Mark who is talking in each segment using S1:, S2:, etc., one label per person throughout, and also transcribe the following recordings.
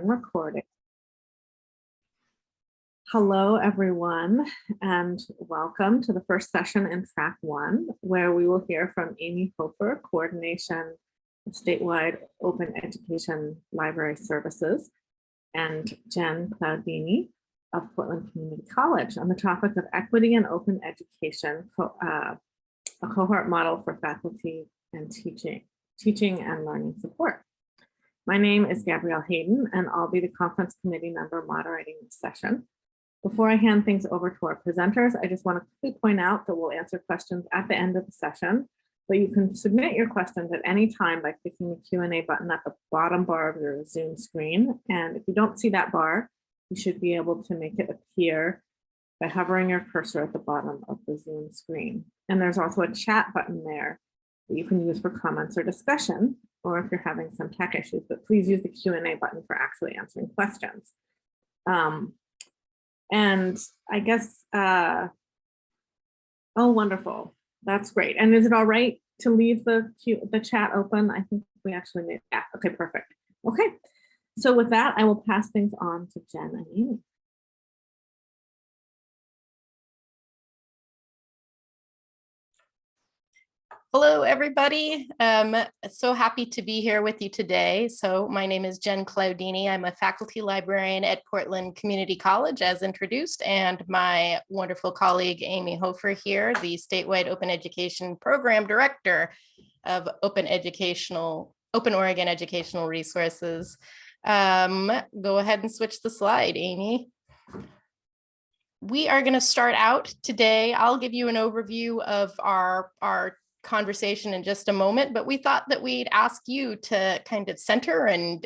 S1: Recording. Hello, everyone, and welcome to the first session in Track 1, where we will hear from Amy Hofer, Coordination of Statewide Open Education Library Services, and Jen Klaudinyi of Portland Community College on the topic of equity and open education, a cohort model for faculty and teaching and learning support. My name is Gabrielle Hayden, and I'll be the conference committee member moderating this session. Before I hand things over to our presenters, I just want to quickly point out that we'll answer questions at the end of the session, but you can submit your questions at any time by clicking the Q&A button at the bottom bar of your Zoom screen. And if you don't see that bar, you should be able to make it appear by hovering your cursor at the bottom of the Zoom screen. And there's also a chat button there that you can use for comments or discussion, or if you're having some tech issues, but please use the Q&A button for actually answering questions. And I guess, oh, wonderful. That's great. And is it all right to leave the chat open? I think we actually made that. Okay, perfect. Okay, so with that, I will pass things on to Jen and Amy.
S2: Hello, everybody. So happy to be here with you today. So my name is Jen Klaudinyi. I'm a faculty librarian at Portland Community College, as introduced, and my wonderful colleague, Amy Hofer here, the statewide open education program director of Open Oregon Educational Resources. Go ahead and switch the slide, Amy. We are going to start out today. I'll give you an overview of our conversation in just a moment, but we thought that we'd ask you to kind of center and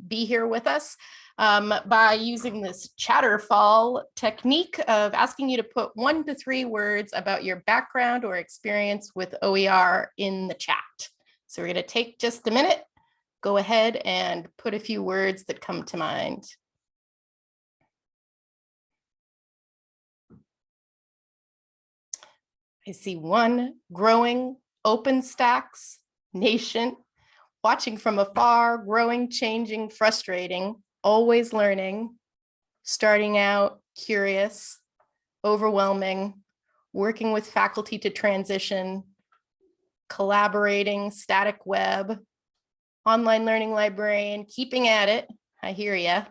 S2: be here with us by using this chatterfall technique of asking you to put 1 to 3 words about your background or experience with OER in the chat. So we're going to take just a minute, go ahead and put a few words that come to mind. I see 1, growing, OpenStax, nascent, watching from afar, growing, changing, frustrating, always learning, starting out, curious, overwhelming, working with faculty to transition, collaborating, static web, online learning librarian, keeping at it, I hear ya,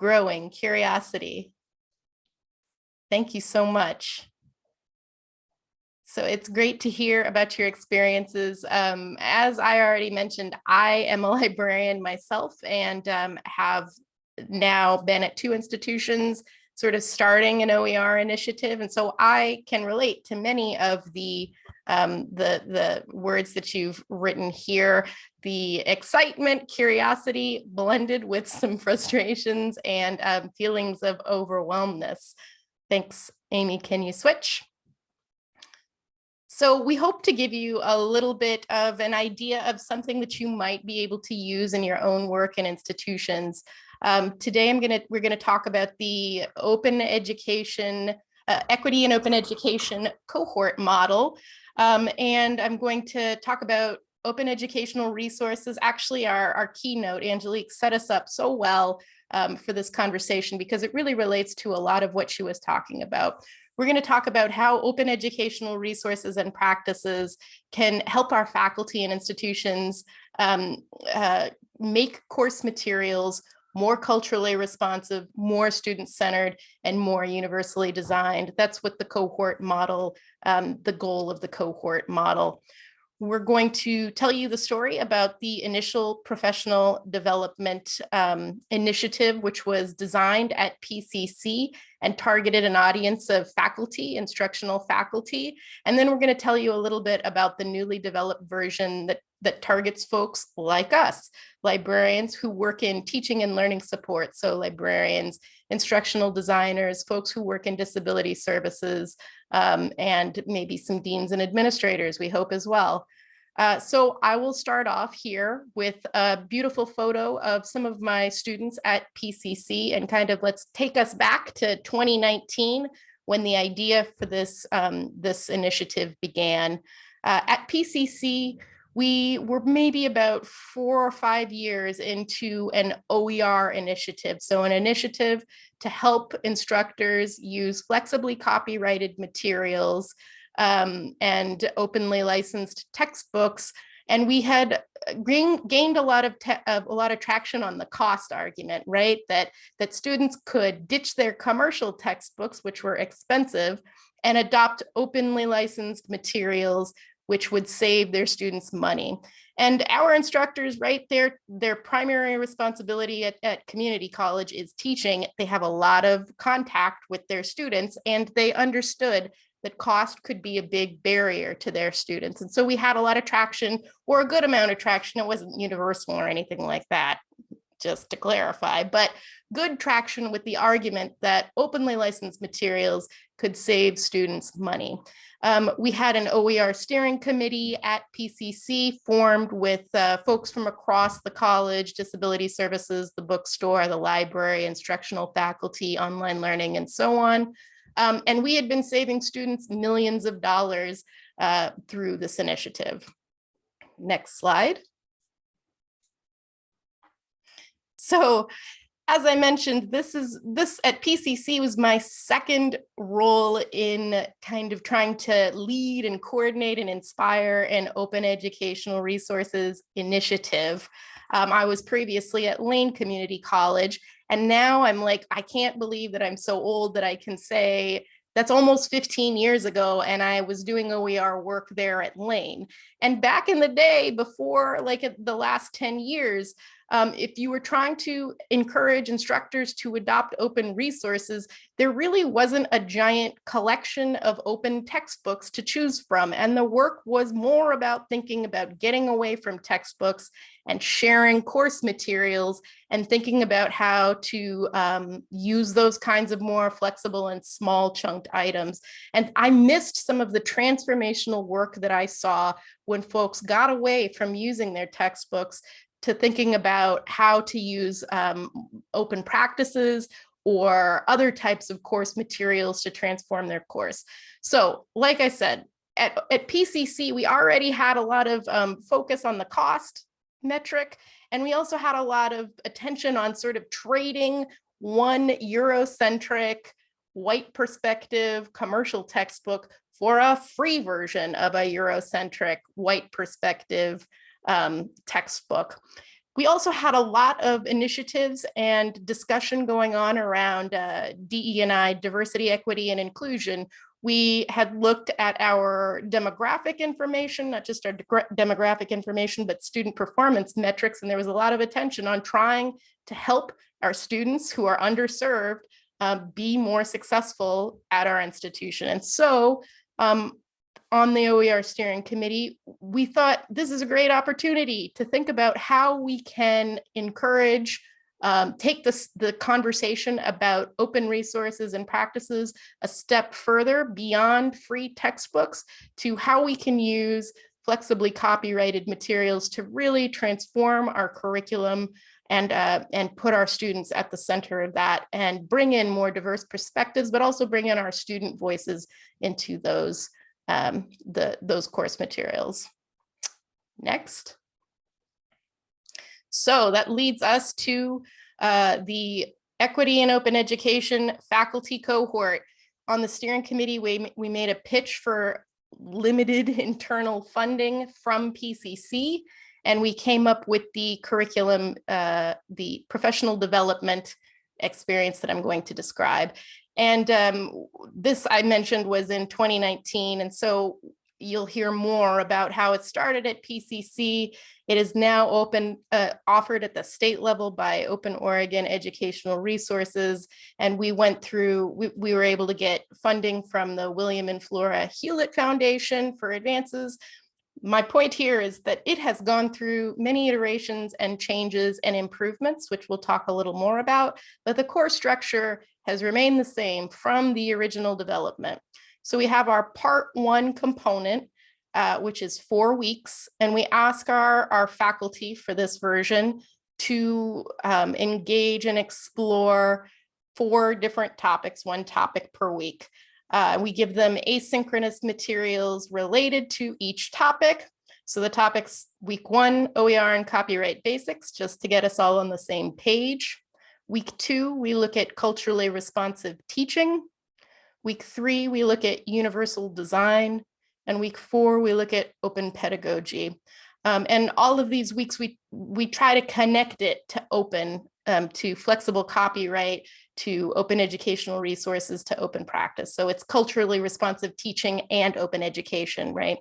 S2: growing, curiosity. Thank you so much. So it's great to hear about your experiences. As I already mentioned, I am a librarian myself and have now been at 2 institutions, sort of starting an OER initiative. And so I can relate to many of the words that you've written here, the excitement, curiosity, blended with some frustrations and feelings of overwhelmness. Thanks, Amy. Can you switch? So we hope to give you a little bit of an idea of something that you might be able to use in your own work and institutions. Today, we're gonna talk about the open education, equity and open education cohort model. And I'm going to talk about open educational resources. Actually, our keynote, Angelique, set us up so well for this conversation because it really relates to a lot of what she was talking about. We're going to talk about how open educational resources and practices can help our faculty and institutions make course materials more culturally responsive, more student-centered, and more universally designed. That's what the cohort model, the goal of the cohort model. We're going to tell you the story about the initial professional development initiative, which was designed at PCC and targeted an audience of faculty, instructional faculty. And then we're going to tell you a little bit about the newly developed version that targets folks like us, librarians who work in teaching and learning support. So librarians, instructional designers, folks who work in disability services, and maybe some deans and administrators, we hope as well. So I will start off here with a beautiful photo of some of my students at PCC and kind of let's take us back to 2019 when the idea for this, this initiative began. At PCC, we were maybe about 4 or 5 years into an OER initiative. So an initiative to help instructors use flexibly copyrighted materials and openly licensed textbooks. And we had gained a lot of traction on the cost argument, right? That students could ditch their commercial textbooks, which were expensive, and adopt openly licensed materials, which would save their students money. And our instructors, right, their primary responsibility at community college is teaching. They have a lot of contact with their students, and they understood that cost could be a big barrier to their students. And so we had a lot of traction, or a good amount of traction. It wasn't universal or anything like that, just to clarify, but good traction with the argument that openly licensed materials could save students money. We had an OER steering committee at PCC formed with folks from across the college, disability services, the bookstore, the library, instructional faculty, online learning, and so on. And we had been saving students millions of dollars through this initiative. Next slide. So, as I mentioned, this at PCC was my second role in kind of trying to lead and coordinate and inspire an open educational resources initiative. I was previously at Lane Community College, and now I'm like, I can't believe that I'm so old that I can say that's almost 15 years ago, and I was doing OER work there at Lane. And back in the day, before like the last 10 years, if you were trying to encourage instructors to adopt open resources, there really wasn't a giant collection of open textbooks to choose from. And the work was more about thinking about getting away from textbooks and sharing course materials and thinking about how to use those kinds of more flexible and small chunked items. And I missed some of the transformational work that I saw when folks got away from using their textbooks to thinking about how to use open practices or other types of course materials to transform their course. So like I said, at PCC, we already had a lot of focus on the cost metric, and we also had a lot of attention on sort of trading one Eurocentric, white perspective commercial textbook for a free version of a Eurocentric, white perspective textbook. We also had a lot of initiatives and discussion going on around DE&I, diversity, equity, and inclusion. We had looked at our demographic information, not just our demographic information, but student performance metrics. And there was a lot of attention on trying to help our students who are underserved be more successful at our institution. And so on the OER steering committee, we thought this is a great opportunity to think about how we can encourage, take the conversation about open resources and practices a step further beyond free textbooks to how we can use flexibly copyrighted materials to really transform our curriculum and put our students at the center of that and bring in more diverse perspectives, but also bring in our student voices into those course materials. Next. So that leads us to the Equity and Open Education faculty cohort. On the steering committee, we made a pitch for limited internal funding from PCC, and we came up with the curriculum, the professional development experience that I'm going to describe. And this I mentioned was in 2019. And so you'll hear more about how it started at PCC. It is now offered at the state level by Open Oregon Educational Resources. And we went through, we were able to get funding from the William and Flora Hewlett Foundation for advances. My point here is that it has gone through many iterations and changes and improvements, which we'll talk a little more about, but the core structure has remained the same from the original development. So we have our part 1 component, which is 4 weeks, and we ask our faculty for this version to engage and explore 4 different topics, 1 topic per week. We give them asynchronous materials related to each topic. So the topics week 1, OER and copyright basics, just to get us all on the same page. Week 2, we look at culturally responsive teaching. Week 3, we look at universal design. And week 4, we look at open pedagogy. And all of these weeks, we try to connect it to open, to flexible copyright, to open educational resources, to open practice. So it's culturally responsive teaching and open education, right?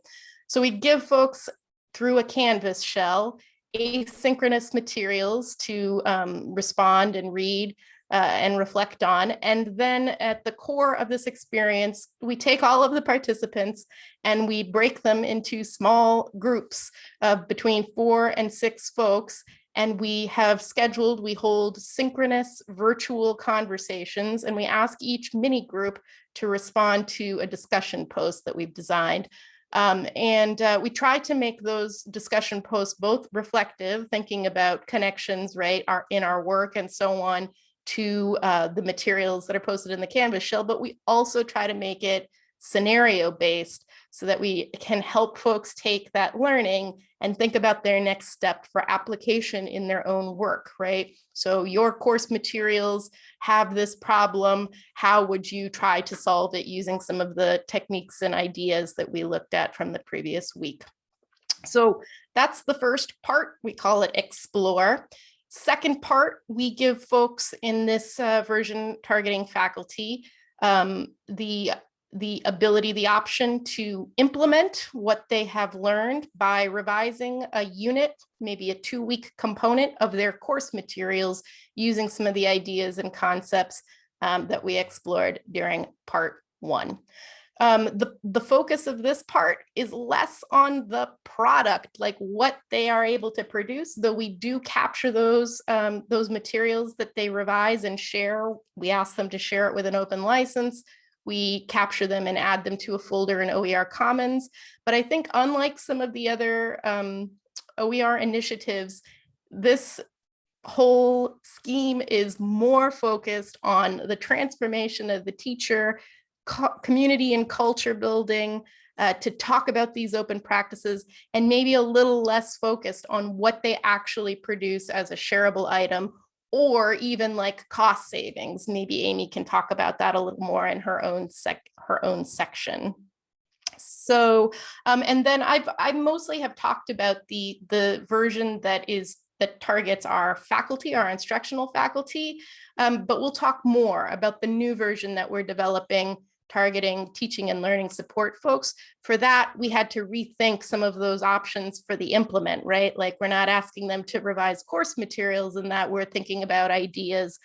S2: So we give folks, through a Canvas shell, asynchronous materials to respond and read and reflect on. And then at the core of this experience, we take all of the participants and we break them into small groups of between 4 and 6 folks. And we hold synchronous virtual conversations, and we ask each mini group to respond to a discussion post that we've designed. We try to make those discussion posts both reflective, thinking about connections, right, in our work and so on, to the materials that are posted in the Canvas shell, but we also try to make it scenario-based so that we can help folks take that learning and think about their next step for application in their own work, right? So your course materials have this problem. How would you try to solve it using some of the techniques and ideas that we looked at from the previous week? So that's the first part. We call it Explore. Second part, we give folks in this version targeting faculty the ability, the option to implement what they have learned by revising a unit, maybe a 2-week component of their course materials, using some of the ideas and concepts that we explored during part 1. The focus of this part is less on the product, like what they are able to produce, though we do capture those materials that they revise and share. We ask them to share it with an open license. We capture them and add them to a folder in OER Commons. But I think unlike some of the other OER initiatives, this whole scheme is more focused on the transformation of the teacher, community and culture building, to talk about these open practices, and maybe a little less focused on what they actually produce as a shareable item, or even like cost savings. Maybe Amy can talk about that a little more in her own section. So, and then I mostly have talked about the version that targets our faculty, our instructional faculty, but we'll talk more about the new version that we're developing, targeting teaching and learning support folks. For that, we had to rethink some of those options for the implement, right? Like, we're not asking them to revise course materials, and that we're thinking about ideas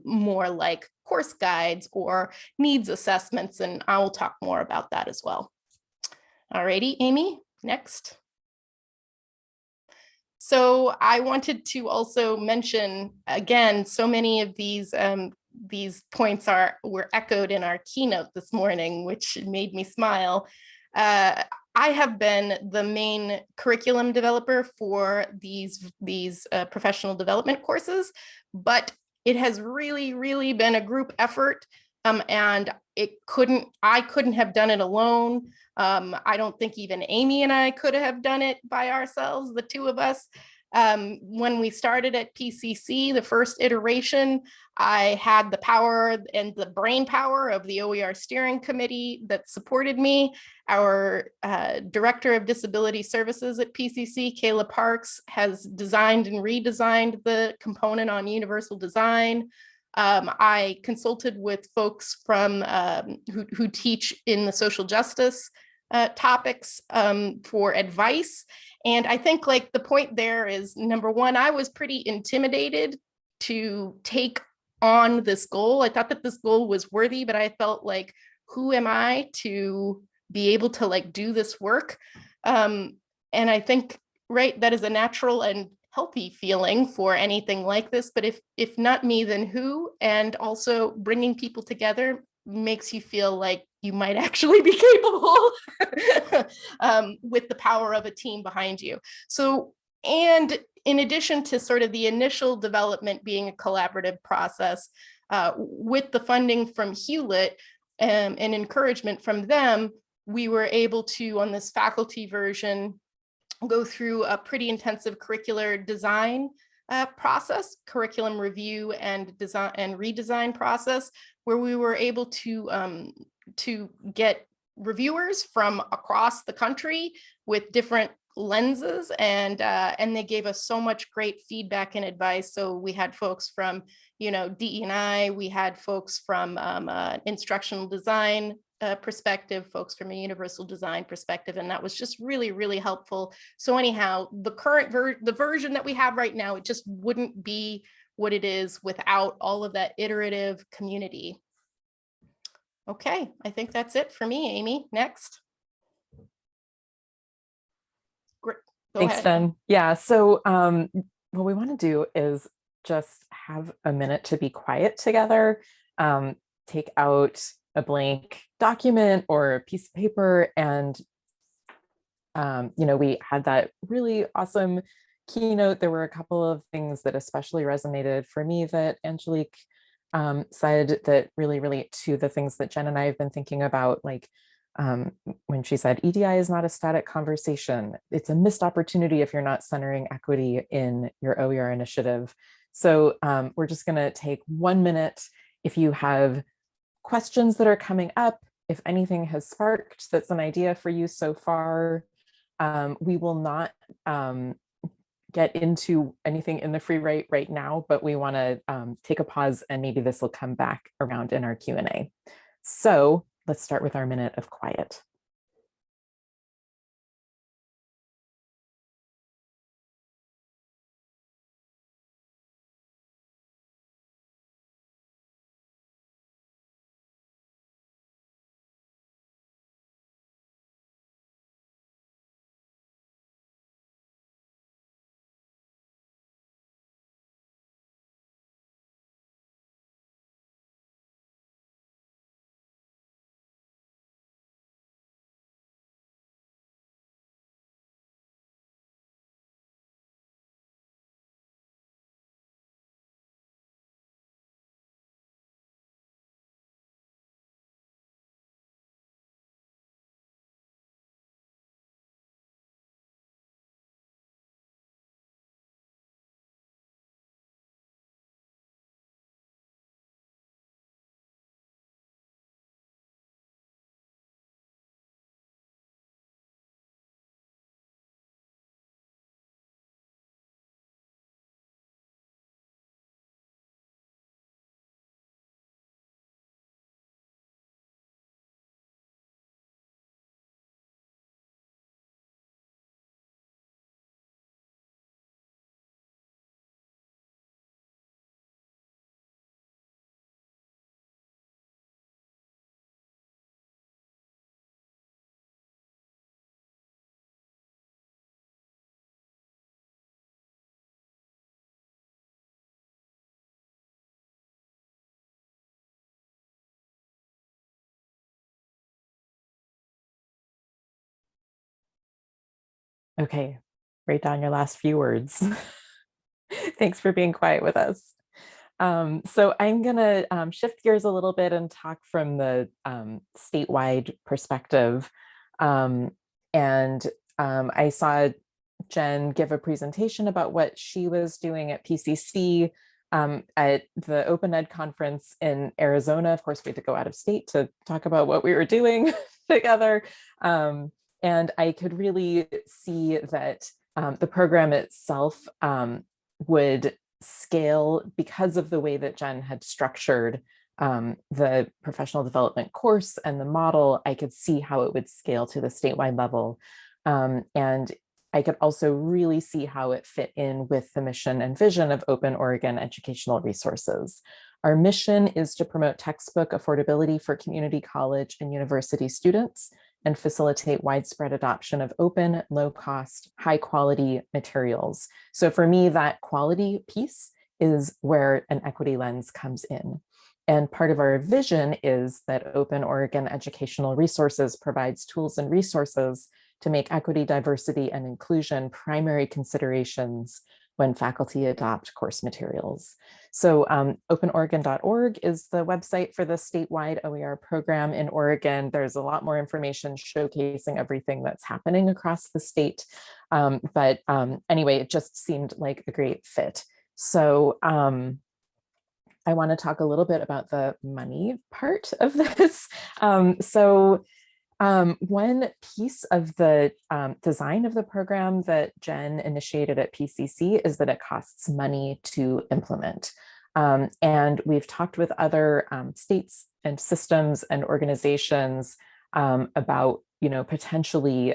S2: more like course guides or needs assessments, and I will talk more about that as well. Alrighty, Amy, next. So I wanted to also mention, again, so many of these points were echoed in our keynote this morning, which made me smile. I have been the main curriculum developer for these professional development courses, but it has really, really been a group effort, and I couldn't have done it alone. I don't think even Amy and I could have done it by ourselves, the two of us. When we started at PCC, the first iteration, I had the power and the brain power of the OER steering committee that supported me. Our director of disability services at PCC, Kayla Parks, has designed and redesigned the component on universal design. I consulted with folks from who teach in the social justice topics for advice. And I think, like, the point there is, number one, I was pretty intimidated to take on this goal. I thought that this goal was worthy, but I felt like, who am I to be able to like do this work? And I think, right, that is a natural and healthy feeling for anything like this, but if not me, then who? And also bringing people together makes you feel like you might actually be capable with the power of a team behind you. So, and in addition to sort of the initial development being a collaborative process, with the funding from Hewlett and encouragement from them, we were able to, on this faculty version, go through a pretty intensive curricular design process, curriculum review and design and redesign process, where we were able to get reviewers from across the country with different lenses, and they gave us so much great feedback and advice. So we had folks from, DE&I, we had folks from instructional design perspective, folks from a universal design perspective, and that was just really, really helpful. So anyhow, the version that we have right now, it just wouldn't be what it is without all of that iterative community. Okay, I think that's it for me, Amy. Next. Great.
S3: Thanks, Jen. Yeah, so what we want to do is just have a minute to be quiet together, take out a blank document or a piece of paper, and we had that really awesome keynote. There were a couple of things that especially resonated for me that Angelique said that really relate to the things that Jen and I have been thinking about, like when she said EDI is not a static conversation. It's a missed opportunity if you're not centering equity in your OER initiative. So we're just going to take 1 minute. If you have questions that are coming up, if anything has sparked that's an idea for you so far, we will not get into anything in the free write right now, but we want to take a pause, and maybe this will come back around in our Q&A. So let's start with our minute of quiet. Okay, write down your last few words. Thanks for being quiet with us. So I'm going to shift gears a little bit and talk from the statewide perspective. I saw Jen give a presentation about what she was doing at PCC at the Open Ed conference in Arizona. Of course, we had to go out of state to talk about what we were doing together. And I could really see that the program itself would scale because of the way that Jen had structured the professional development course and the model. I could see how it would scale to the statewide level. And I could also really see how it fit in with the mission and vision of Open Oregon Educational Resources. Our mission is to promote textbook affordability for community college and university students and facilitate widespread adoption of open, low-cost, high-quality materials. So for me, that quality piece is where an equity lens comes in. And part of our vision is that Open Oregon Educational Resources provides tools and resources to make equity, diversity, and inclusion primary considerations when faculty adopt course materials. So openoregon.org is the website for the statewide OER program in Oregon. There's a lot more information showcasing everything that's happening across the state. Anyway, it just seemed like a great fit. So I want to talk a little bit about the money part of this. One piece of the design of the program that Jen initiated at PCC is that it costs money to implement. And we've talked with other states and systems and organizations about, potentially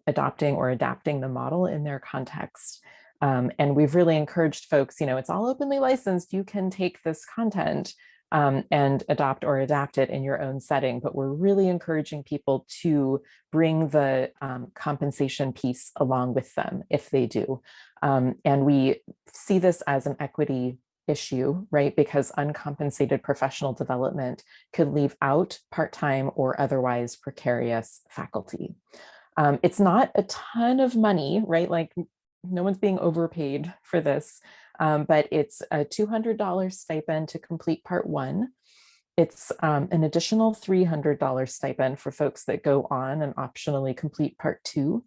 S3: adopting or adapting the model in their context. And we've really encouraged folks, it's all openly licensed. You can take this content and adopt or adapt it in your own setting, but we're really encouraging people to bring the compensation piece along with them if they do. And we see this as an equity issue, right? Because uncompensated professional development could leave out part-time or otherwise precarious faculty. It's not a ton of money, right? Like no one's being overpaid for this. But it's a $200 stipend to complete part 1. It's an additional $300 stipend for folks that go on and optionally complete part 2.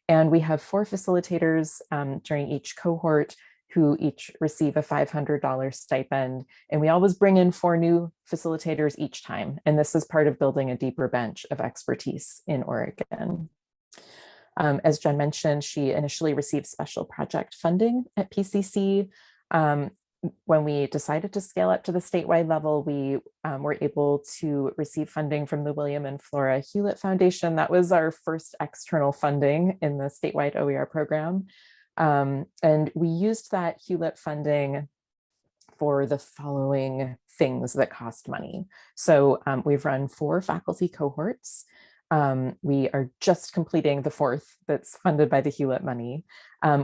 S3: And we have 4 facilitators during each cohort who each receive a $500 stipend. And we always bring in 4 new facilitators each time. And this is part of building a deeper bench of expertise in Oregon. As Jen mentioned, she initially received special project funding at PCC. When we decided to scale up to the statewide level, we were able to receive funding from the William and Flora Hewlett Foundation. That was our first external funding in the statewide OER program. And we used that Hewlett funding for the following things that cost money. So we've run 4 faculty cohorts. We are just completing the 4th that's funded by the Hewlett money.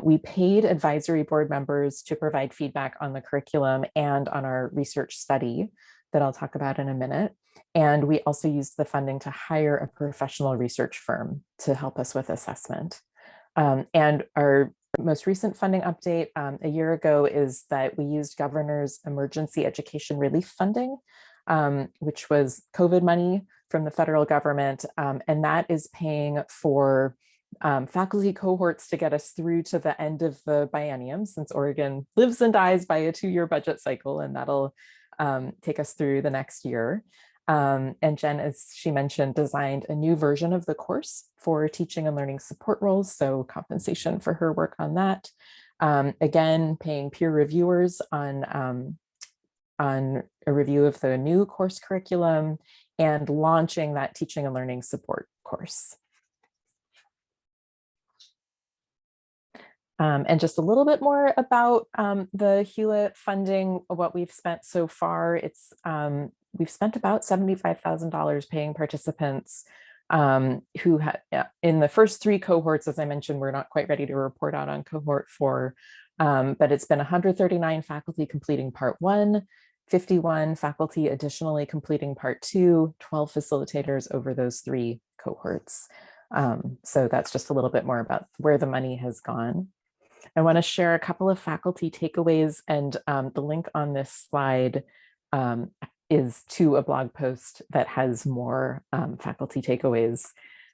S3: We paid advisory board members to provide feedback on the curriculum and on our research study that I'll talk about in a minute. And we also used the funding to hire a professional research firm to help us with assessment. And our most recent funding update a year ago is that we used Governor's Emergency Education Relief Funding, which was COVID money from the federal government, and that is paying for faculty cohorts to get us through to the end of the biennium, since Oregon lives and dies by a 2-year budget cycle, and that'll take us through the next year. And Jen, as she mentioned, designed a new version of the course for teaching and learning support roles, so compensation for her work on that. Again, paying peer reviewers on a review of the new course curriculum and launching that teaching and learning support course. And just a little bit more about the Hewlett funding, what we've spent so far. We've spent about $75,000 paying participants who had, in the first 3 cohorts, as I mentioned, we're not quite ready to report out on cohort 4, but it's been 139 faculty completing part 1, 51 faculty additionally completing part 2, 12 facilitators over those 3 cohorts. So that's just a little bit more about where the money has gone. I want to share a couple of faculty takeaways, and the link on this slide is to a blog post that has more faculty takeaways.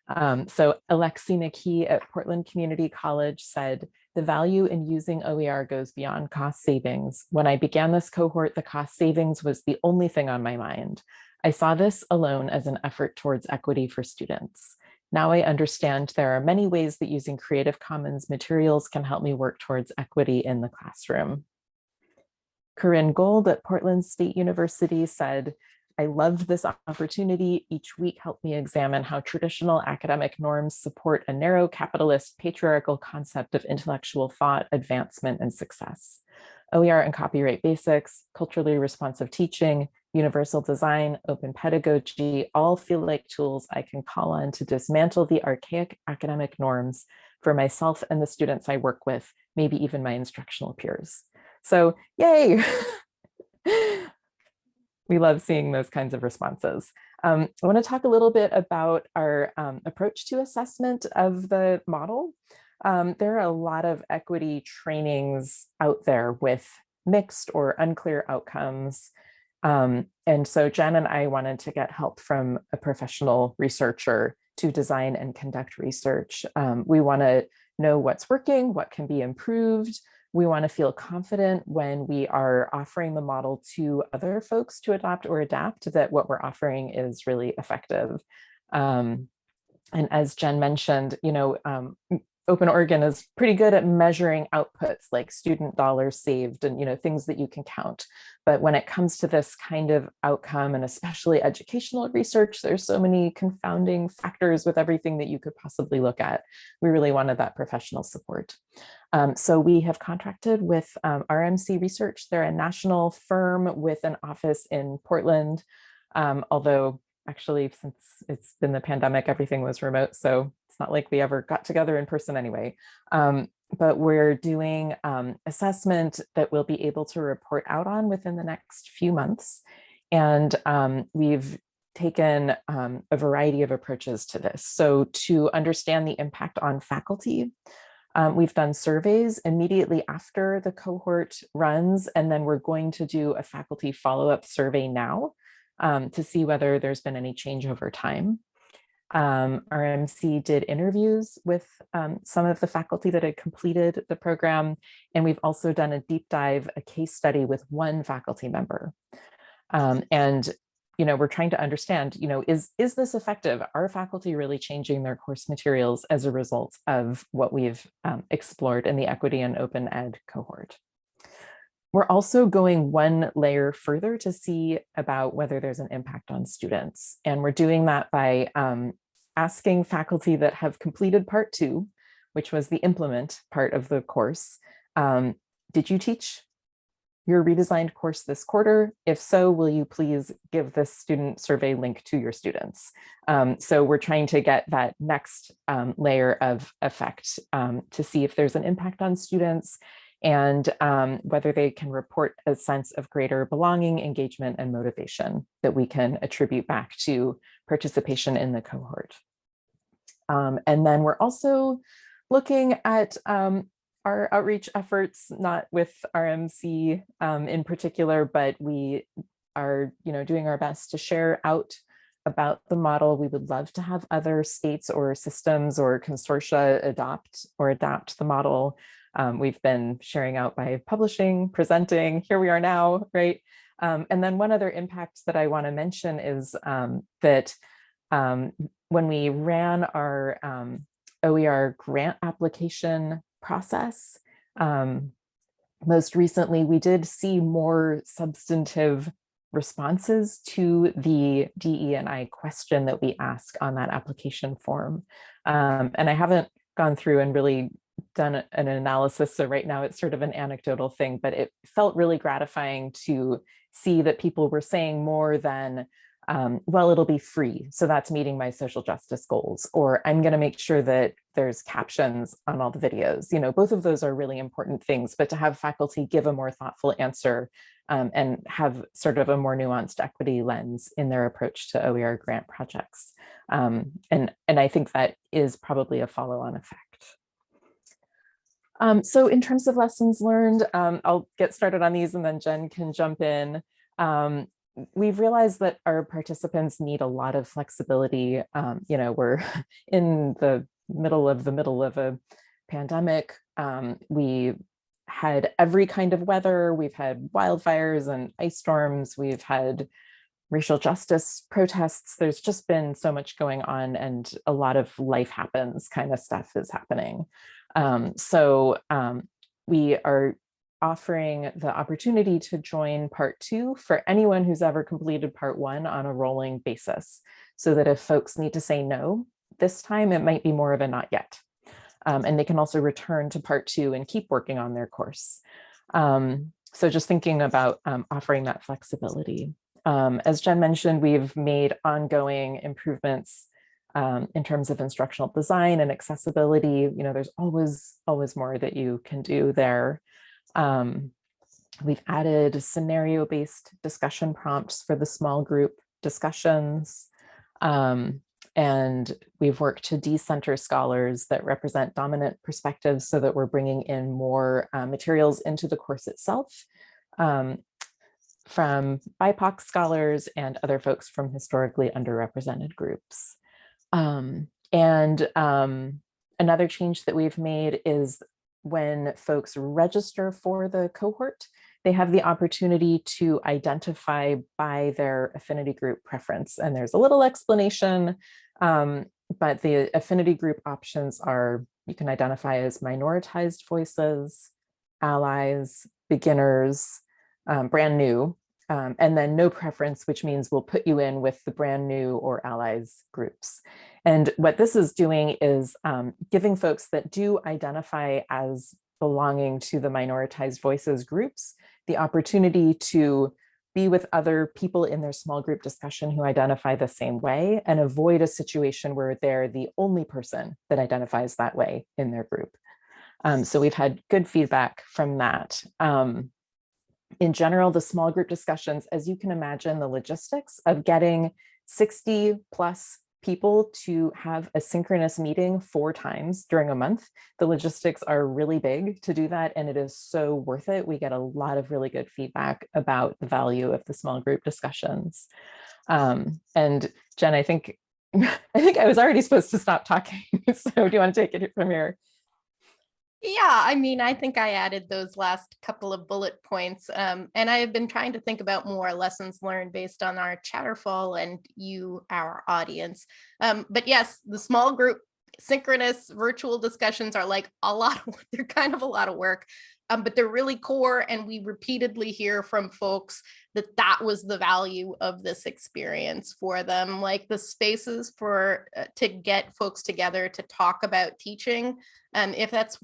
S3: So Alexi McKee at Portland Community College said, "The value in using OER goes beyond cost savings. When I began this cohort, the cost savings was the only thing on my mind. I saw this alone as an effort towards equity for students. Now I understand there are many ways that using Creative Commons materials can help me work towards equity in the classroom." Corinne Gold at Portland State University said, "I loved this opportunity. Each week helped me examine how traditional academic norms support a narrow capitalist patriarchal concept of intellectual thought, advancement, and success. OER and copyright basics, culturally responsive teaching, universal design, open pedagogy, all feel like tools I can call on to dismantle the archaic academic norms for myself and the students I work with, maybe even my instructional peers." So yay. We love seeing those kinds of responses. I want to talk a little bit about our approach to assessment of the model. There are a lot of equity trainings out there with mixed or unclear outcomes. And so Jen and I wanted to get help from a professional researcher to design and conduct research. We want to know what's working, what can be improved. We want to feel confident when we are offering the model to other folks to adopt or adapt, that what we're offering is really effective. And as Jen mentioned, Open Oregon is pretty good at measuring outputs like student dollars saved and things that you can count. But when it comes to this kind of outcome, and especially educational research, there's so many confounding factors with everything that you could possibly look at. We really wanted that professional support. So we have contracted with RMC Research. They're a national firm with an office in Portland, although actually, since it's been the pandemic, everything was remote. So it's not like we ever got together in person anyway. But we're doing assessment that we'll be able to report out on within the next few months. And we've taken a variety of approaches to this. So to understand the impact on faculty, we've done surveys immediately after the cohort runs, and then we're going to do a faculty follow-up survey now to see whether there's been any change over time. RMC did interviews with some of the faculty that had completed the program, and we've also done a deep dive, a case study with one faculty member. And we're trying to understand, is this effective? Are faculty really changing their course materials as a result of what we've explored in the equity and open ed cohort? We're also going one layer further to see about whether there's an impact on students. And we're doing that by asking faculty that have completed part 2, which was the implement part of the course. Did you teach your redesigned course this quarter? If so, will you please give this student survey link to your students? So we're trying to get that next layer of effect to see if there's an impact on students, and whether they can report a sense of greater belonging, engagement, and motivation that we can attribute back to participation in the cohort. And then we're also looking at our outreach efforts, not with RMC in particular, but we are doing our best to share out about the model. We would love to have other states or systems or consortia adopt or adapt the model. We've been sharing out by publishing, presenting, here we are now, right? And then one other impact that I want to mention is that when we ran our OER grant application process, most recently, we did see more substantive responses to the DE&I question that we ask on that application form. And I haven't gone through and really done an analysis, so right now it's sort of an anecdotal thing, but it felt really gratifying to see that people were saying more than, well, it'll be free, so that's meeting my social justice goals, or I'm going to make sure that there's captions on all the videos. Both of those are really important things, but to have faculty give a more thoughtful answer and have sort of a more nuanced equity lens in their approach to OER grant projects. And I think that is probably a follow-on effect. So in terms of lessons learned, I'll get started on these and then Jen can jump in. We've realized that our participants need a lot of flexibility. We're in the middle of a pandemic. We had every kind of weather. We've had wildfires and ice storms. We've had racial justice protests. There's just been so much going on, and a lot of life happens kind of stuff is happening. So we are offering the opportunity to join part 2 for anyone who's ever completed part 1 on a rolling basis, so that if folks need to say no this time, it might be more of a not yet. And they can also return to part 2 and keep working on their course. So just thinking about offering that flexibility. As Jen mentioned, we've made ongoing improvements in terms of instructional design and accessibility. There's always more that you can do there. We've added scenario-based discussion prompts for the small group discussions. And we've worked to decenter scholars that represent dominant perspectives so that we're bringing in more materials into the course itself from BIPOC scholars and other folks from historically underrepresented groups. Another change that we've made is when folks register for the cohort, they have the opportunity to identify by their affinity group preference. And there's a little explanation, but the affinity group options are, you can identify as minoritized voices, allies, beginners, brand new, and then no preference, which means we'll put you in with the brand new or allies groups. And what this is doing is giving folks that do identify as belonging to the minoritized voices groups the opportunity to be with other people in their small group discussion who identify the same way and avoid a situation where they're the only person that identifies that way in their group. So we've had good feedback from that. In general, the small group discussions, as you can imagine, the logistics of getting 60 plus people to have a synchronous meeting 4 times during a month, the logistics are really big to do that, and it is so worth it. We get a lot of really good feedback about the value of the small group discussions. And Jen, I think I was already supposed to stop talking, so do you want to take it from here?
S2: Yeah, I mean, I think I added those last couple of bullet points, and I have been trying to think about more lessons learned based on our Chatterfall and you, our audience. But yes, the small group synchronous virtual discussions are like a lot of, they're kind of a lot of work, but they're really core. And we repeatedly hear from folks that that was the value of this experience for them, like the spaces for to get folks together to talk about teaching. If that's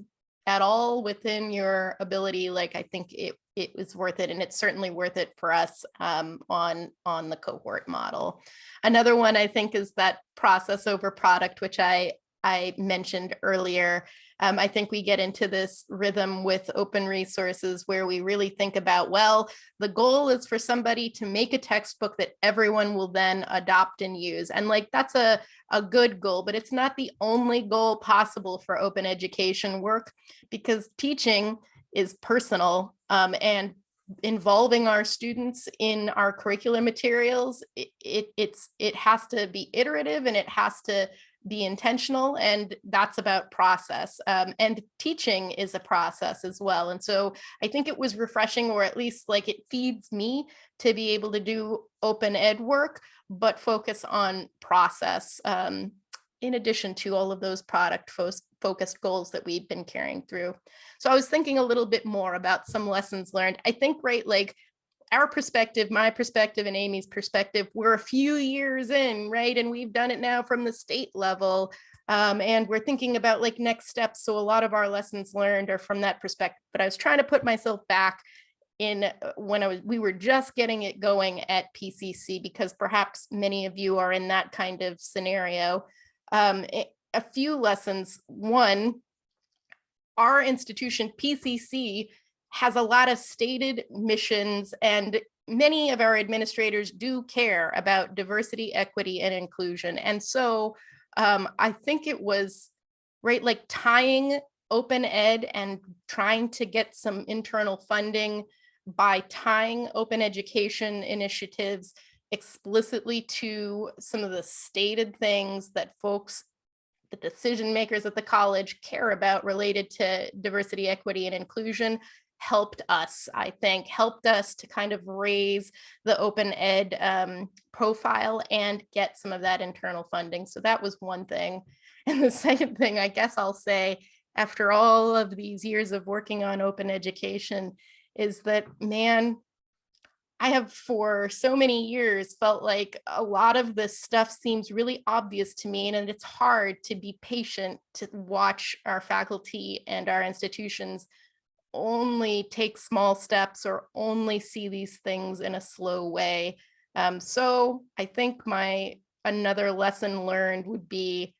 S2: at all within your ability, like I think it was worth it, and it's certainly worth it for us on the cohort model. Another one I think is that process over product, which I mentioned earlier. I think we get into this rhythm with open resources where we really think about, well, the goal is for somebody to make a textbook that everyone will then adopt and use. And like, that's a good goal, but it's not the only goal possible for open education work, because teaching is personal, and involving our students in our curriculum materials, it has to be iterative and it has to be intentional, and that's about process. And teaching is a process as well. And so I think it was refreshing, or at least like it feeds me to be able to do open ed work, but focus on process, in addition to all of those product focused goals that we've been carrying through. So I was thinking a little bit more about some lessons learned. I think, right, like our perspective, my perspective and Amy's perspective, we're a few years in, right? And we've done it now from the state level. And we're thinking about like next steps. So a lot of our lessons learned are from that perspective. But I was trying to put myself back in when we were just getting it going at PCC, because perhaps many of you are in that kind of scenario. A few lessons. One, our institution, PCC, has a lot of stated missions, and many of our administrators do care about diversity, equity, and inclusion. And so I think it was, right, like tying open ed and trying to get some internal funding by tying open education initiatives explicitly to some of the stated things that folks, the decision makers at the college, care about related to diversity, equity, and inclusion, helped us, I think, helped us to kind of raise the open ed profile and get some of that internal funding. So that was one thing. And the second thing, I guess I'll say, after all of these years of working on open education, is that, man, I have for so many years felt like a lot of this stuff seems really obvious to me, and it's hard to be patient to watch our faculty and our institutions only take small steps or only see these things in a slow way. So I think another lesson learned would be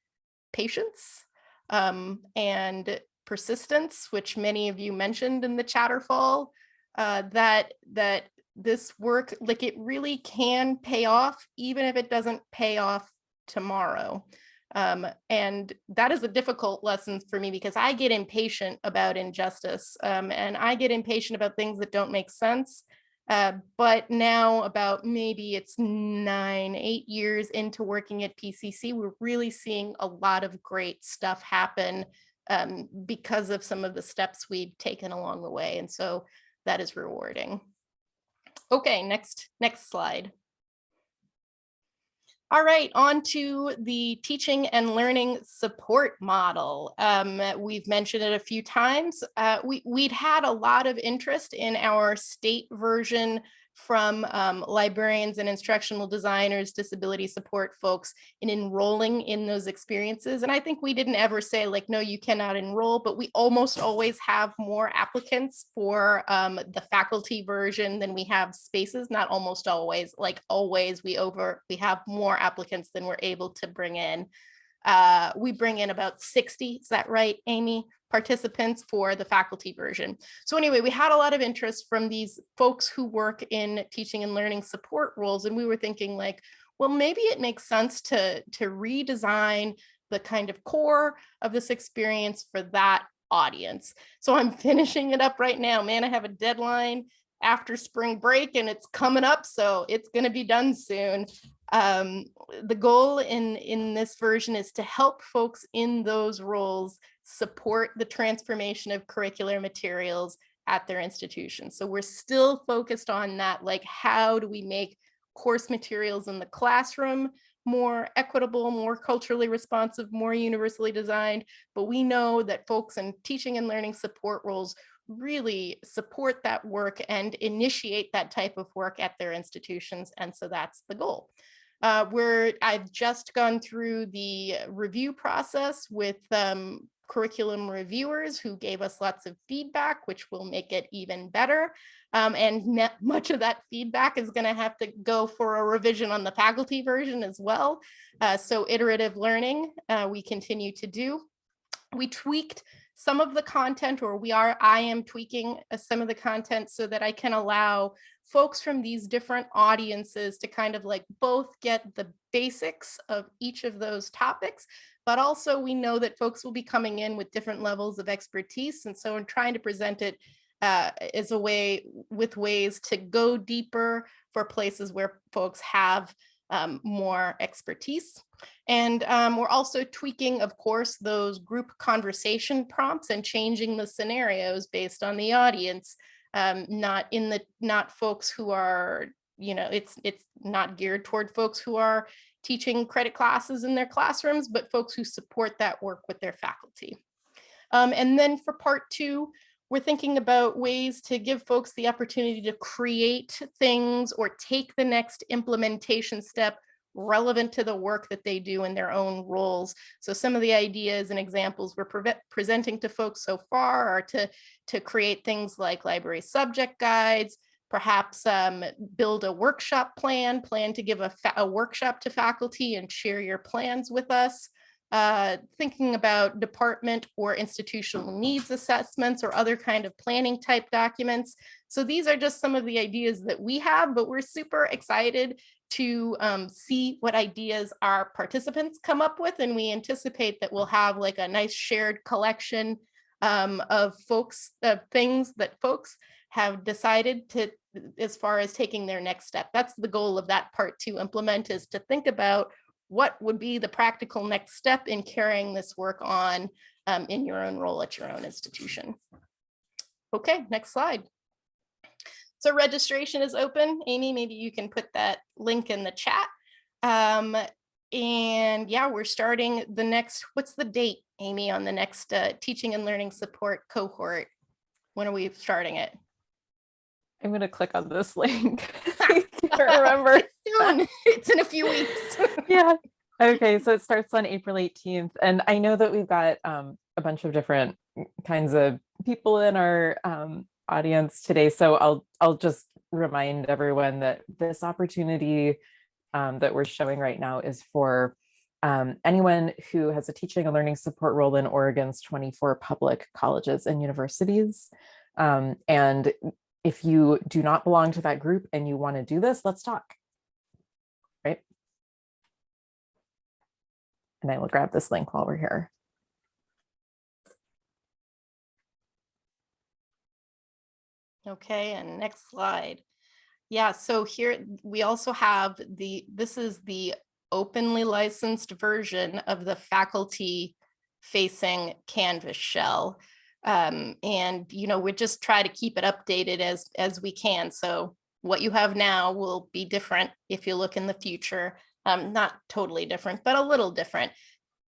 S2: patience and persistence, which many of you mentioned in the Chatterfall, that this work, like, it really can pay off, even if it doesn't pay off tomorrow. And that is a difficult lesson for me because I get impatient about injustice, and I get impatient about things that don't make sense. But now about maybe it's 8 years into working at PCC, we're really seeing a lot of great stuff happen because of some of the steps we've taken along the way. And so that is rewarding. Okay, next slide. All right, on to the teaching and learning support model. We've mentioned it a few times. We'd had a lot of interest in our state version from librarians and instructional designers, disability support folks in enrolling in those experiences. And I think we didn't ever say like, no, you cannot enroll, but we almost always have more applicants for the faculty version than we have spaces. Not almost always, like always we have more applicants than we're able to bring in. We bring in about 60, is that right, Amy? Participants for the faculty version. So anyway, we had a lot of interest from these folks who work in teaching and learning support roles. And we were thinking like, well, maybe it makes sense to redesign the kind of core of this experience for that audience. So I'm finishing it up right now. Man, I have a deadline after spring break and it's coming up, so it's going to be done soon. The goal in this version is to help folks in those roles support the transformation of curricular materials at their institution. So we're still focused on that, like how do we make course materials in the classroom more equitable, more culturally responsive, more universally designed, but we know that folks in teaching and learning support roles really support that work and initiate that type of work at their institutions. And so that's the goal. I've just gone through the review process with curriculum reviewers who gave us lots of feedback, which will make it even better. And much of that feedback is going to have to go for a revision on the faculty version as well. So iterative learning, we continue to do. We tweaked some of the content, or I am tweaking some of the content so that I can allow folks from these different audiences to kind of like both get the basics of each of those topics, but also we know that folks will be coming in with different levels of expertise. And so I'm trying to present it as a way with ways to go deeper for places where folks have more expertise. And we're also tweaking, of course, those group conversation prompts and changing the scenarios based on the audience, not folks who are, it's not geared toward folks who are teaching credit classes in their classrooms, but folks who support that work with their faculty. And then for part 2, we're thinking about ways to give folks the opportunity to create things or take the next implementation step relevant to the work that they do in their own roles. So some of the ideas and examples we're presenting to folks so far are to create things like library subject guides, perhaps build a workshop plan to give a workshop to faculty and share your plans with us. Thinking about department or institutional needs assessments or other kind of planning type documents. So these are just some of the ideas that we have, but we're super excited to see what ideas our participants come up with. And we anticipate that we'll have like a nice shared collection of things that folks have decided to, as far as taking their next step. That's the goal of that part 2 implement, is to think about what would be the practical next step in carrying this work on in your own role at your own institution. Okay, next slide. So registration is open. Amy, maybe you can put that link in the chat. And yeah, we're starting the next, what's the date, Amy, on the next teaching and learning support cohort? When are we starting it?
S3: I'm going to click on this link. I can't remember.
S2: It's soon. It's in a few weeks.
S3: Yeah. Okay. So it starts on April 18th. And I know that we've got a bunch of different kinds of people in our audience today. So I'll just remind everyone that this opportunity that we're showing right now is for anyone who has a teaching and learning support role in Oregon's 24 public colleges and universities. And if you do not belong to that group and you want to do this, let's talk. Right? And I will grab this link while we're here.
S2: Okay, and next slide. Yeah, so here we also have this is the openly licensed version of the faculty facing Canvas shell. And we just try to keep it updated as we can. So what you have now will be different if you look in the future. Not totally different, but a little different.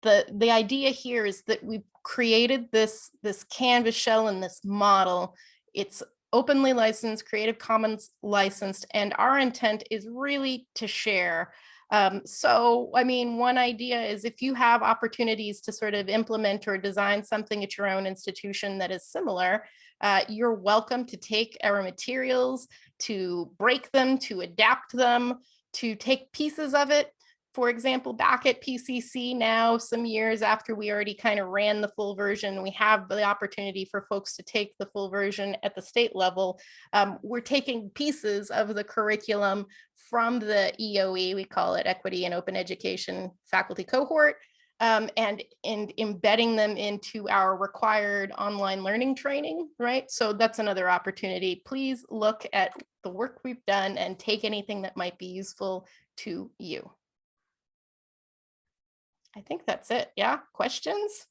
S2: The idea here is that we've created this Canvas shell and this model. It's openly licensed, Creative Commons licensed, and our intent is really to share. So, I mean, one idea is if you have opportunities to sort of implement or design something at your own institution that is similar, you're welcome to take our materials, to break them, to adapt them, to take pieces of it. For example, back at PCC now, some years after we already kind of ran the full version, we have the opportunity for folks to take the full version at the state level. We're taking pieces of the curriculum from the EOE, we call it Equity and Open Education Faculty Cohort, and embedding them into our required online learning training, right? So that's another opportunity. Please look at the work we've done and take anything that might be useful to you. I think that's it. Yeah, questions?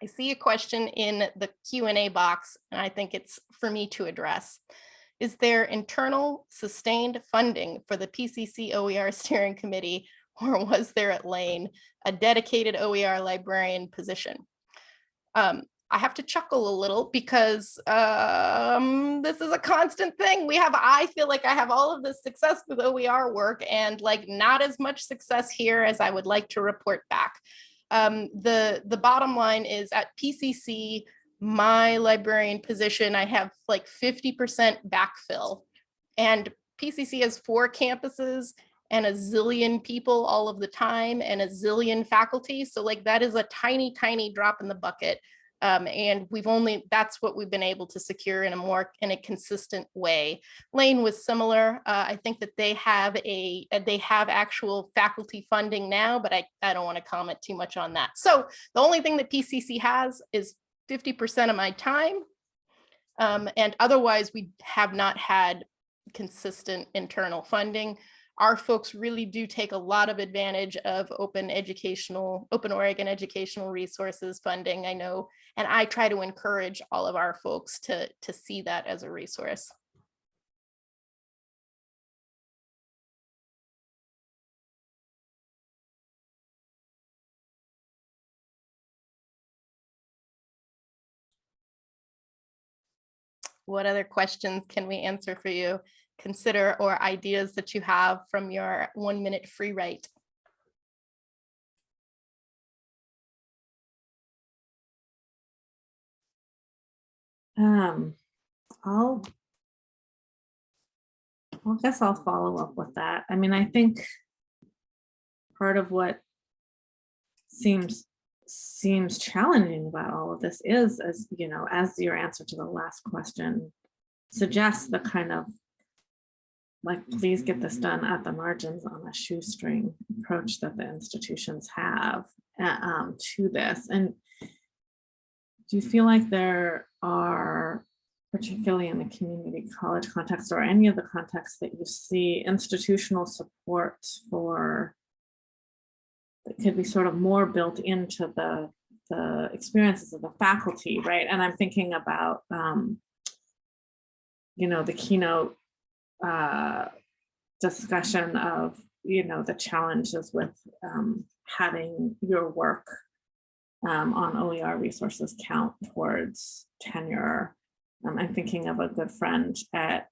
S2: I see a question in the Q&A box, and I think it's for me to address. Is there internal sustained funding for the PCC OER steering committee, or was there at Lane a dedicated OER librarian position? I have to chuckle a little because this is a constant thing. I feel like I have all of this success with OER work and like not as much success here as I would like to report back. The bottom line is at PCC, my librarian position, I have like 50% backfill, and PCC has 4 campuses and a zillion people all of the time and a zillion faculty. So like that is a tiny, tiny drop in the bucket. And that's what we've been able to secure in a consistent way. Lane was similar. I think that they have actual faculty funding now, but I don't want to comment too much on that. So the only thing that PCC has is 50% of my time. And otherwise we have not had consistent internal funding. Our folks really do take a lot of advantage of Open Oregon educational resources funding, I know, and I try to encourage all of our folks to see that as a resource. What other questions can we answer for you? Consider or ideas that you have from your 1-minute free write.
S1: I guess I'll follow up with that. I mean, I think part of what seems challenging about all of this is, as you know, as your answer to the last question suggests, the kind of like, please get this done at the margins on a shoestring approach that the institutions have to this. And do you feel like there are, particularly in the community college context or any of the contexts that you see, institutional support for that could be sort of more built into the experiences of the faculty, right? And I'm thinking about, the keynote discussion of, the challenges with having your work on OER resources count towards tenure. I'm thinking of a good friend at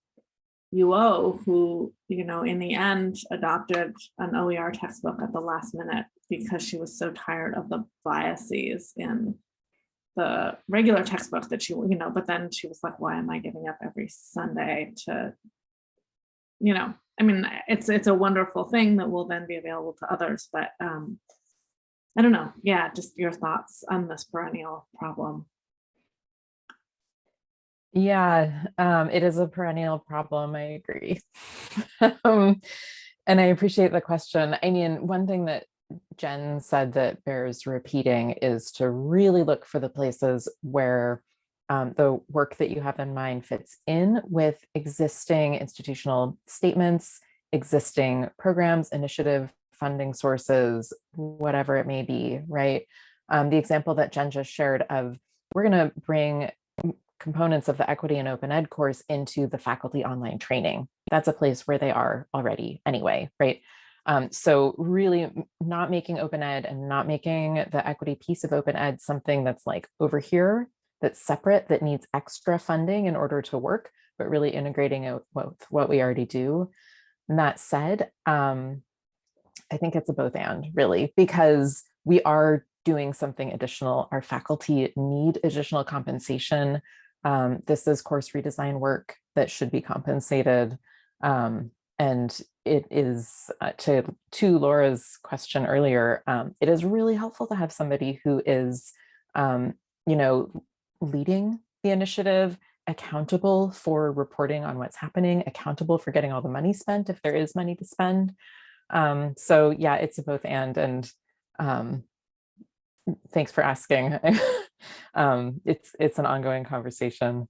S1: UO who, in the end adopted an OER textbook at the last minute because she was so tired of the biases in the regular textbook that she, but then she was like, why am I giving up every Sunday to, I mean, it's a wonderful thing that will then be available to others, but I don't know. Yeah, just your thoughts on this perennial problem.
S3: Yeah, it is a perennial problem. I agree. And I appreciate the question. I mean, one thing that Jen said that bears repeating is to really look for the places where the work that you have in mind fits in with existing institutional statements, existing programs, initiative, funding sources, whatever it may be, right? The example that Jen just shared of, we're going to bring components of the equity and open ed course into the faculty online training. That's a place where they are already anyway, right? So really not making open ed and not making the equity piece of open ed something that's like over here, that's separate, that needs extra funding in order to work, but really integrating it with what we already do. And that said, I think it's a both and really, because we are doing something additional. Our faculty need additional compensation. This is course redesign work that should be compensated. And it is, to Laura's question earlier, it is really helpful to have somebody who is, leading the initiative, accountable for reporting on what's happening, accountable for getting all the money spent if there is money to spend. So yeah, it's a both and thanks for asking. It's an ongoing conversation.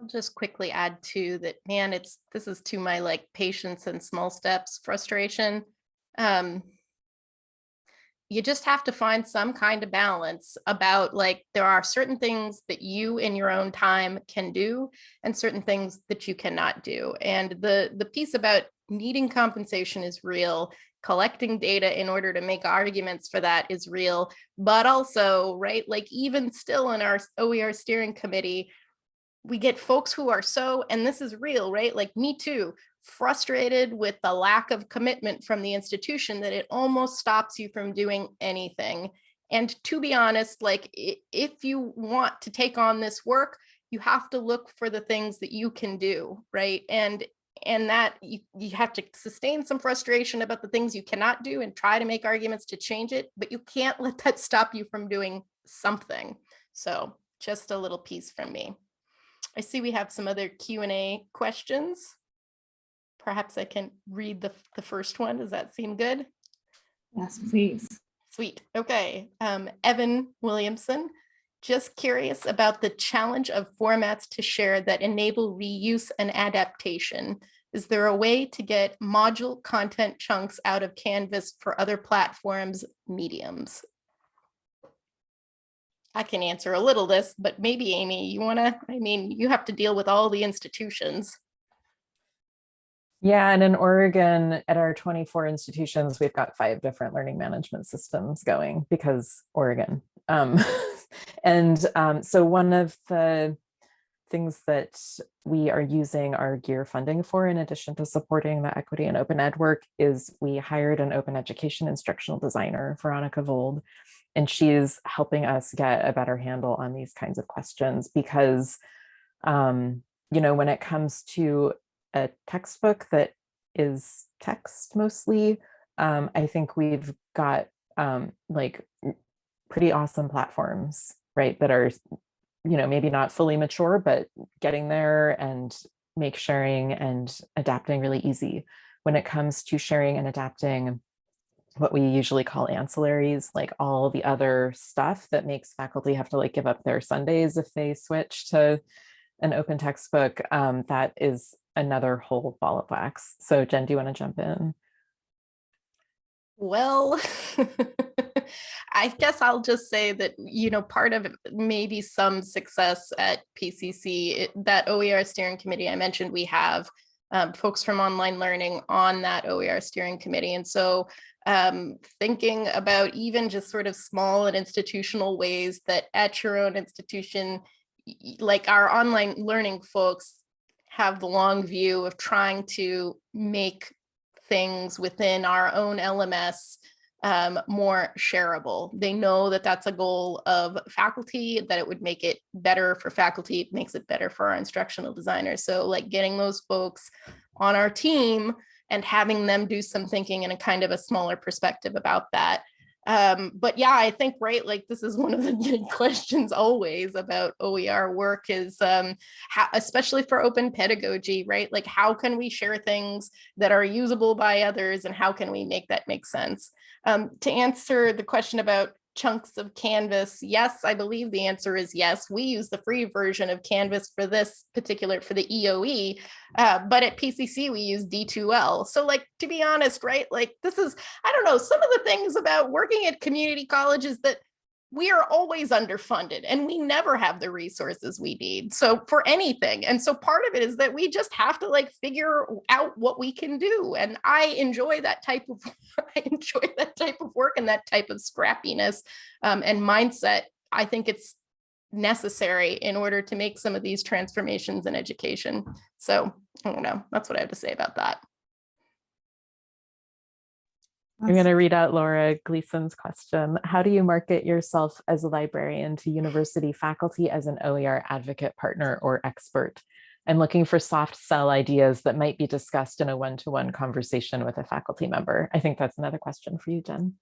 S2: I'll just quickly add too that, man, this is to my like patience and small steps frustration. You just have to find some kind of balance about like, there are certain things that you in your own time can do and certain things that you cannot do. And the piece about needing compensation is real. Collecting data in order to make arguments for that is real, but also, right, like even still in our OER steering committee, we get folks who are and this is real, right? Like me too, frustrated with the lack of commitment from the institution that it almost stops you from doing anything. And to be honest, like if you want to take on this work, you have to look for the things that you can do, right? And that you have to sustain some frustration about the things you cannot do and try to make arguments to change it, but you can't let that stop you from doing something. So just a little piece from me. I see we have some other Q&A questions. Perhaps I can read the first one. Does that seem good?
S1: Yes, please.
S2: Sweet. Okay. Evan Williamson, just curious about the challenge of formats to share that enable reuse and adaptation. Is there a way to get module content chunks out of Canvas for other platforms, mediums? I can answer a little this, but maybe Amy, you have to deal with all the institutions.
S3: Yeah, and in Oregon, at our 24 institutions, we've got 5 different learning management systems going because Oregon. So one of the things that we are using our GEAR funding for, in addition to supporting the equity and open ed work, is we hired an open education instructional designer, Veronica Vold, and she's helping us get a better handle on these kinds of questions because, when it comes to a textbook that is text mostly, I think we've got like pretty awesome platforms, right, that are, maybe not fully mature, but getting there and make sharing and adapting really easy. When it comes to sharing and adapting what we usually call ancillaries, like all the other stuff that makes faculty have to like give up their Sundays if they switch to an open textbook, that is another whole ball of wax. So Jen, do you want to jump in?
S2: Well, I guess I'll just say that, part of maybe some success at PCC, that OER steering committee I mentioned, we have folks from online learning on that OER steering committee. And so thinking about even just sort of small and institutional ways that at your own institution, like our online learning folks have the long view of trying to make things within our own LMS more shareable. They know that that's a goal of faculty, that it would make it better for faculty, it makes it better for our instructional designers. So like getting those folks on our team and having them do some thinking in a kind of a smaller perspective about that. But yeah, I think, right, like this is one of the big questions always about OER work is how, especially for open pedagogy, right? Like how can we share things that are usable by others and how can we make that make sense? To answer the question about chunks of Canvas, yes, I believe the answer is yes. We use the free version of Canvas for this particular, for the EOE, but at PCC we use D2L. So like, to be honest, right, like this is, I don't know, some of the things about working at community colleges that we are always underfunded and we never have the resources we need. So for anything. And so part of it is that we just have to like figure out what we can do. And I enjoy that type of, work and that type of scrappiness and mindset. I think it's necessary in order to make some of these transformations in education. So I don't know, that's what I have to say about that.
S3: I'm going to read out Laura Gleason's question. How do you market yourself as a librarian to university faculty as an OER advocate, partner, or expert? I'm looking for soft sell ideas that might be discussed in a one-to-one conversation with a faculty member. I think that's another question for you, Jen.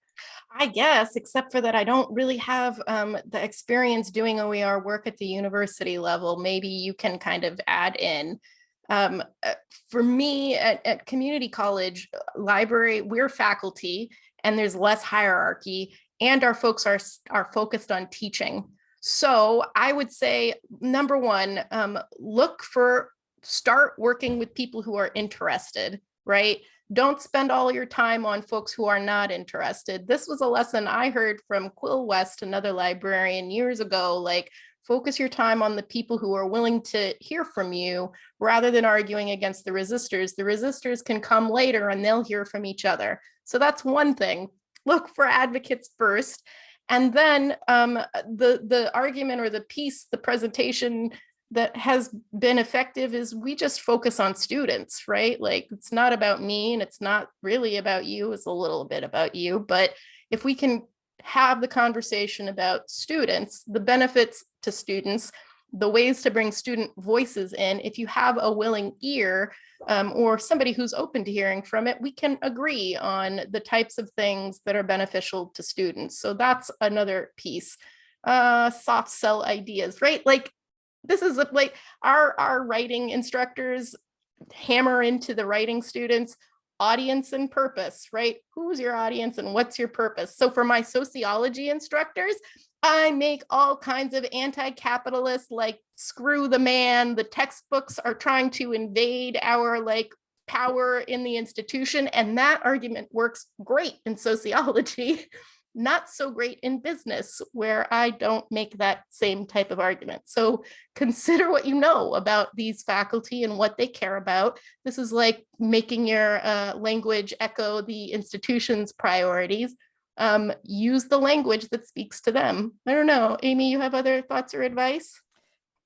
S2: I guess, except for that I don't really have the experience doing OER work at the university level. Maybe you can kind of add in. For me at community college library, we're faculty and there's less hierarchy and our folks are focused on teaching. So I would say, number one, start working with people who are interested, right? Don't spend all your time on folks who are not interested. This was a lesson I heard from Quill West, another librarian years ago, like, focus your time on the people who are willing to hear from you rather than arguing against the resistors. The resistors can come later and they'll hear from each other. So that's one thing. Look for advocates first. And then the argument or the piece, the presentation that has been effective is we just focus on students, right? Like it's not about me and it's not really about you. It's a little bit about you. But if we can have the conversation about students, the benefits to students, the ways to bring student voices in, if you have a willing ear or somebody who's open to hearing from it, we can agree on the types of things that are beneficial to students. So that's another piece. Soft sell ideas, right? Like this is like our writing instructors hammer into the writing students audience and purpose, right? Who's your audience and what's your purpose? So for my sociology instructors, I make all kinds of anti-capitalist, like screw the man, the textbooks are trying to invade our like power in the institution. And that argument works great in sociology, not so great in business, where I don't make that same type of argument. So consider what you know about these faculty and what they care about. This is like making your language echo the institution's priorities. Use the language that speaks to them. I don't know, Amy, you have other thoughts or advice?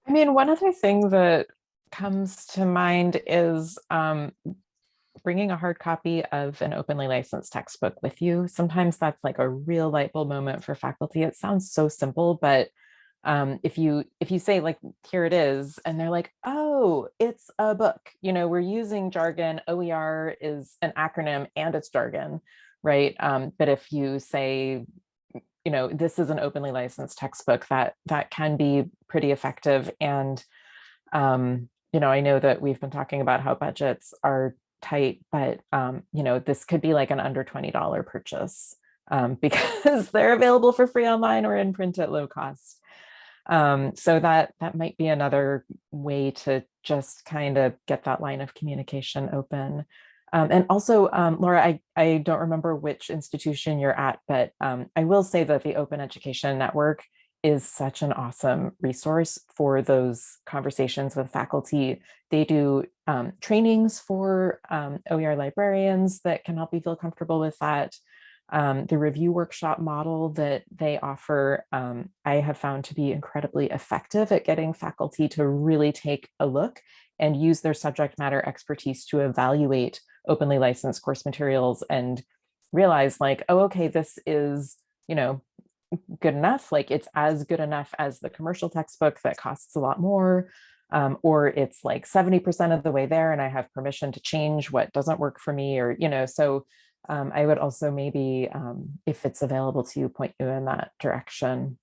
S3: I mean, one other thing that comes to mind is bringing a hard copy of an openly licensed textbook with you. Sometimes that's like a real light bulb moment for faculty. It sounds so simple, but if you say like, here it is, and they're like, oh, it's a book, you know, we're using jargon. OER is an acronym and it's jargon, right? But if you say, you know, this is an openly licensed textbook, that can be pretty effective. And you know, I know that we've been talking about how budgets are tight, but you know, this could be like an under $20 purchase because they're available for free online or in print at low cost. So that might be another way to just kind of get that line of communication open. And also, Laura, I don't remember which institution you're at, but I will say that the Open Education Network is such an awesome resource for those conversations with faculty. They do trainings for OER librarians that can help you feel comfortable with that. The review workshop model that they offer, I have found to be incredibly effective at getting faculty to really take a look and use their subject matter expertise to evaluate openly licensed course materials and realize like, oh, okay, this is, you know, good enough. Like it's as good enough as the commercial textbook that costs a lot more, or it's like 70% of the way there and I have permission to change what doesn't work for me, or, you know, so I would also maybe, if it's available to you, point you in that direction.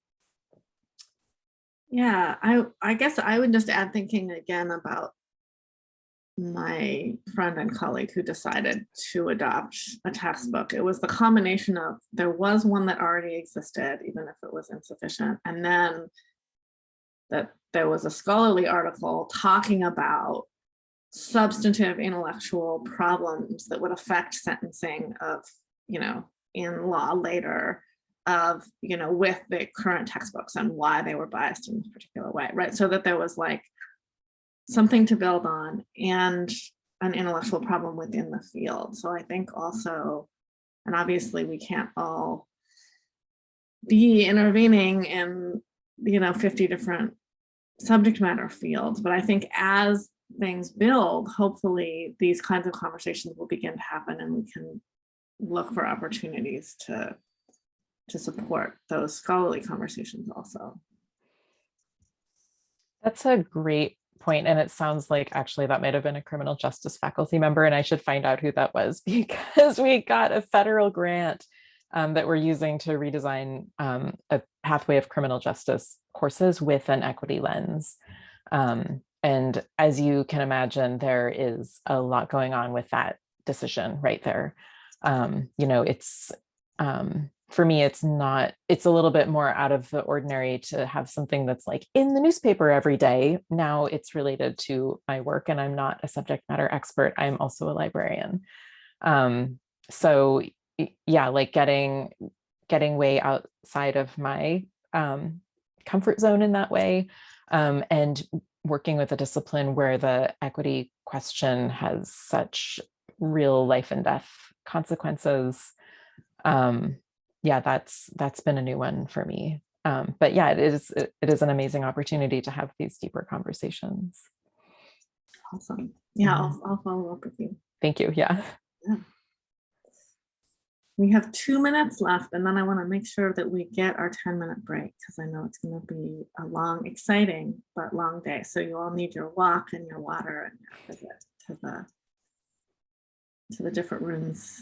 S1: Yeah, I guess I would just add, thinking again about my friend and colleague who decided to adopt a textbook. It was the combination of, there was one that already existed, even if it was insufficient, and then that there was a scholarly article talking about substantive intellectual problems that would affect sentencing of, in law later, of, with the current textbooks and why they were biased in this particular way, right? So that there was like something to build on and an intellectual problem within the field. So I think also, and obviously we can't all be intervening in, 50 different subject matter fields, but I think as things build, hopefully these kinds of conversations will begin to happen, and we can look for opportunities to support those scholarly conversations also.
S3: That's a great point, and it sounds like actually that might have been a criminal justice faculty member, and I should find out who that was, because we got a federal grant that we're using to redesign a pathway of criminal justice courses with an equity lens. And as you can imagine, there is a lot going on with that decision right there. It's for me, it's a little bit more out of the ordinary to have something that's like in the newspaper every day. Now it's related to my work, and I'm not a subject matter expert. I'm also a librarian. So yeah, like getting way outside of my comfort zone in that way, and working with a discipline where the equity question has such real life and death consequences. Yeah, that's been a new one for me. But yeah, it is an amazing opportunity to have these deeper conversations.
S1: Awesome. Yeah, I'll follow up with you.
S3: Thank you. Yeah.
S1: We have 2 minutes left, and then I want to make sure that we get our 10-minute break, because I know it's going to be a long, exciting, but long day. So you all need your walk and your water and your visit to the different rooms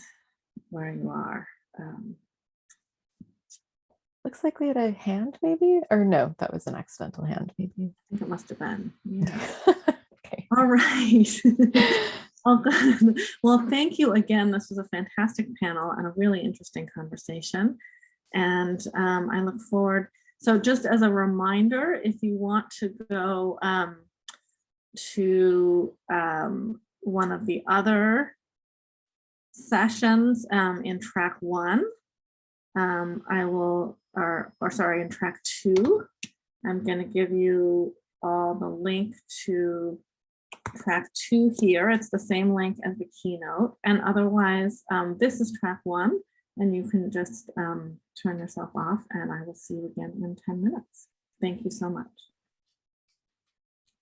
S1: where you are.
S3: Looks like we had a hand, maybe, or no, that was an accidental hand, maybe.
S1: I think it must have been. Yeah.
S3: Okay.
S1: All right. Oh, good. Well, thank you again. This was a fantastic panel and a really interesting conversation. And I look forward. So just as a reminder, if you want to go to one of the other sessions in track 1, I will, in track 2, I'm going to give you all the link to track 2 here. It's the same link as the keynote, and otherwise this is track 1, and you can just turn yourself off, and I will see you again in 10 minutes. Thank you so much.